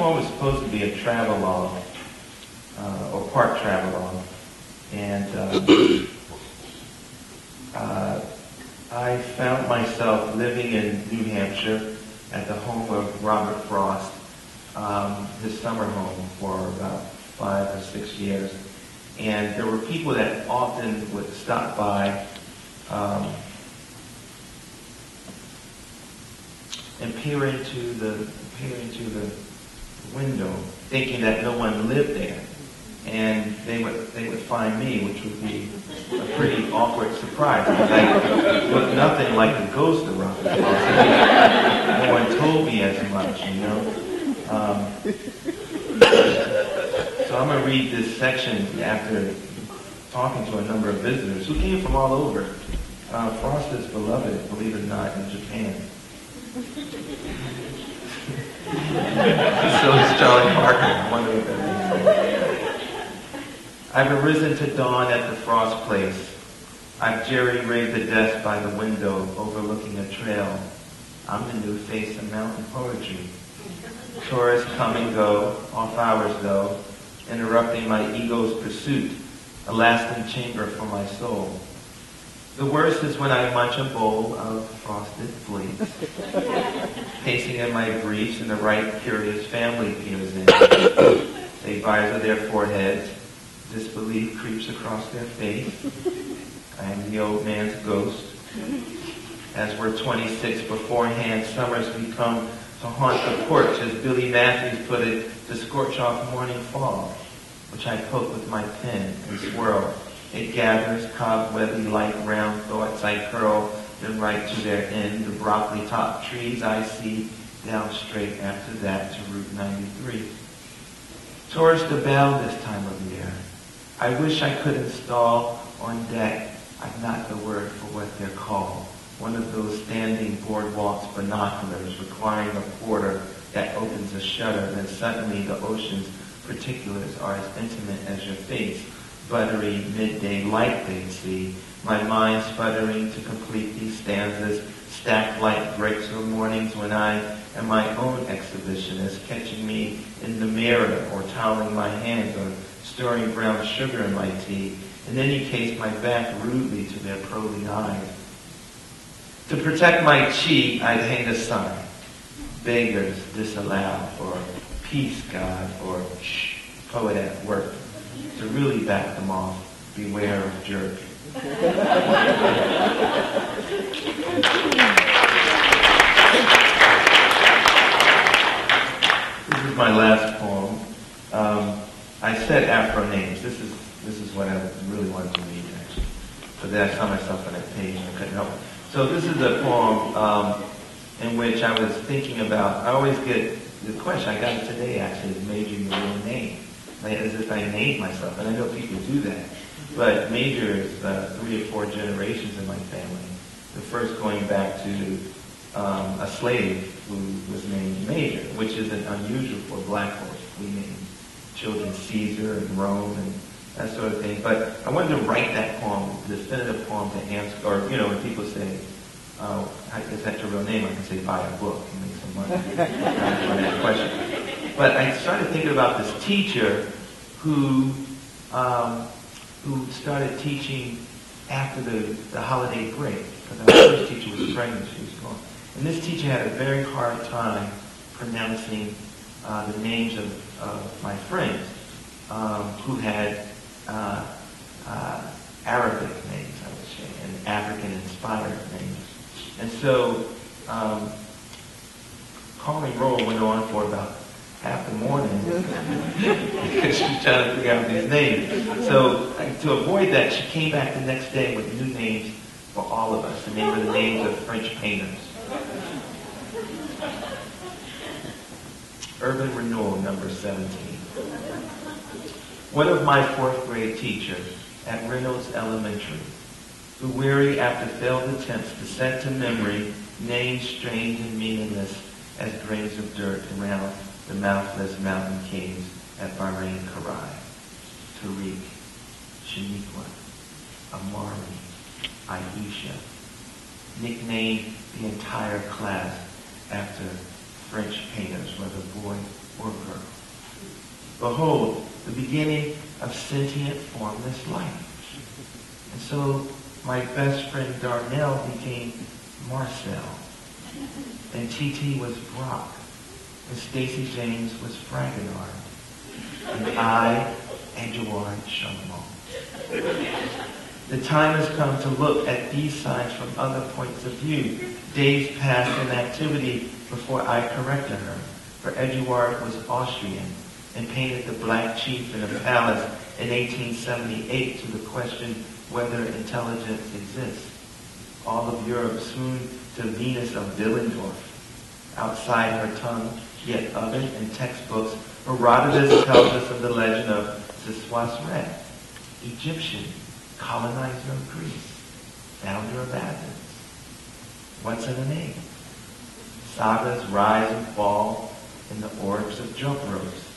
poem was supposed to be a travelogue, or part travelogue, and I found myself living in New Hampshire at the home of Robert Frost, his summer home for about 5 or 6 years. And there were people that often would stop by and peer into the window, thinking that no one lived there. And they would find me, which would be a pretty awkward surprise, because I looked nothing like the ghost of Robert Frost. No one told me as much, you know. So I'm going to read this section after talking to a number of visitors who came from all over. Frost is beloved, believe it or not, in Japan. So is Charlie Parker. I wonder what that means. I've arisen to dawn at the Frost place. I've jerry-rigged the desk by the window overlooking a trail. I'm the new face of mountain poetry. Tourists come and go, off hours though, interrupting my ego's pursuit, a lasting chamber for my soul. The worst is when I munch a bowl of frosted flakes, pacing in my briefs and the right curious family peers in. They visor their foreheads, disbelief creeps across their face. I am the old man's ghost. As we're 26 beforehand, summers we come to haunt the porch, as Billy Matthews put it, to scorch off morning fog, which I poke with my pen and swirl. It gathers cobwebby like round thoughts I curl, then right to their end. The broccoli top trees I see down straight after that to Route 93. Tourists abound this time of year. I wish I could install on deck, I've not the word for what they're called, one of those standing boardwalks binoculars requiring a porter that opens a shutter, then suddenly the ocean's particulars are as intimate as your face. Buttery midday light they see, my mind sputtering to complete these stanzas, stacked like bricks or mornings when I am my own exhibitionist, catching me in the mirror or toweling my hands or stirring brown sugar in my tea. In any case, my back rudely to their probing eyes. To protect my chi, I'd hang a sign. Beggars disallowed, or peace, God, or shh, poet at work. To really back them off, beware of jerk. This is my last poem. I said Afro names. This is what I really wanted to read, actually. But then I saw myself on that page and I couldn't help it. So this is a poem in which I was thinking about, I always get the question, I got it today actually, is Major your real name? Like, as if I named myself, and I know people do that. But Major is 3 or 4 generations in my family. The first going back to a slave who was named Major, which isn't unusual for black folks. We name children Caesar and Rome and that sort of thing. But I wanted to write that poem, the definitive poem to answer, or, when people say, is that your real name? I can say, buy a book and make some money on that question. But I started thinking about this teacher who started teaching after the holiday break, because our first teacher was pregnant, she was gone. And this teacher had a very hard time pronouncing the names of my friends who had Arabic names, I would say, and African-inspired names. And so calling roll went on for about half the morning because she was trying to figure out these names. So to avoid that, she came back the next day with new names for all of us, and they were the names of French painters. Urban Renewal, number 17. One of my 4th grade teachers at Reynolds Elementary, who weary after failed attempts to set to memory names strange and meaningless as grains of dirt around the mouthless mountain caves at Bahrain Karai, Tariq, Shaniqua, Amari, Aisha, nicknamed the entire class after French painters, whether boy or girl. Behold, the beginning of sentient formless life. And so my best friend Darnell became Marcel. And TT was Brock. And Stacey James was Fragonard. And I, Edouard Charlemont. The time has come to look at these signs from other points of view. Days passed in activity before I corrected her. For Edouard was Austrian and painted the Black Chief in a palace in 1878 to the question whether intelligence exists. All of Europe swooned to Venus of Willendorf. Outside her tongue, yet others in textbooks, Herodotus tells us of the legend of Sesostris, Egyptian, colonizer of Greece, founder of Athens. What's in a name? Sagas rise and fall in the orbs of jump ropes.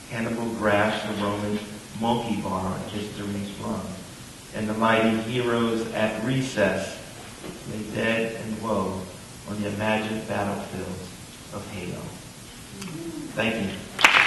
Hannibal grashed the Roman monkey bar on history's run. And the mighty heroes at recess lay dead and woe on the imagined battlefields of Halo. Thank you.